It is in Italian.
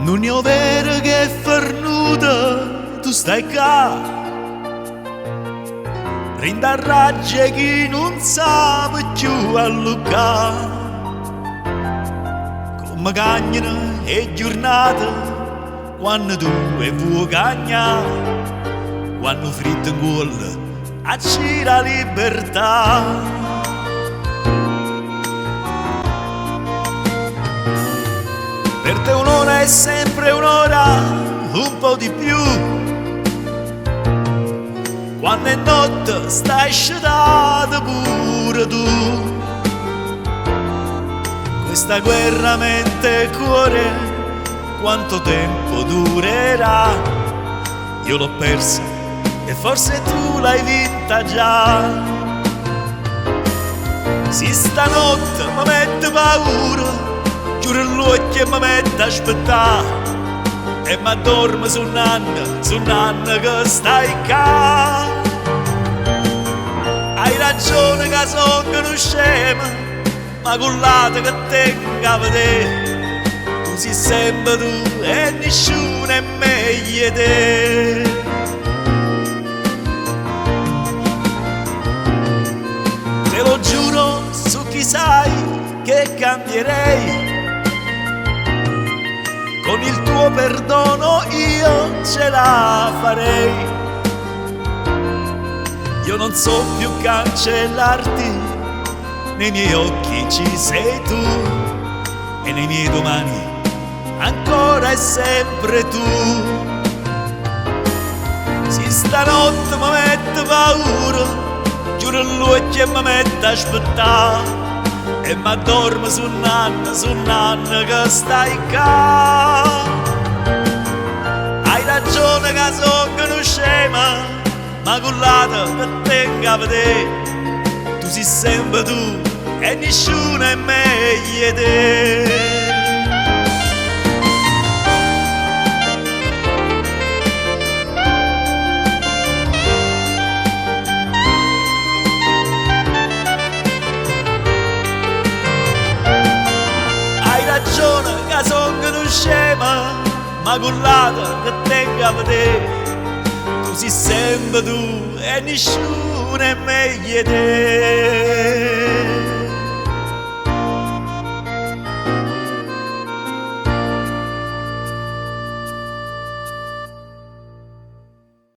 Non è vero che è fornuta, tu stai qua. Rindarraggia chi non sa più allungare. Come cagnano e giornate, quando tu e vuoi cagnare, quando fritto in cuore, acci la libertà. Per te un'ora è sempre un'ora, un po' di più. Quando è notte stai scedato pure tu. Questa guerra mente e cuore, quanto tempo durerà? Io l'ho persa e forse tu l'hai vinta già. Si stanotte mi mette paura, giuro l'occhio e mi mette a aspettare, e mi addormo su un anno che stai qua. Hai ragione che sono uno scemo, ma con l'altro che tengo a vedere, tu sei sempre tu e nessuno è meglio di te. Te lo giuro su chi sai che cambierei, con il tuo perdono io ce la farei. Io non so più cancellarti, nei miei occhi ci sei tu, e nei miei domani ancora e sempre tu. Si stanotte mi mette paura, giuro l'occhio e mi mette a aspettare, e mi addormo su un anno che stai qua. Hai ragione che sono uno scema, ma con l'altro che tengo a vedere, tu sei sempre tu e nessuno è meglio di te. Ragione che sono uno scema, ma con l'altro che tengo a vedere, tu sei sempre tu e nessuno è meglio di te.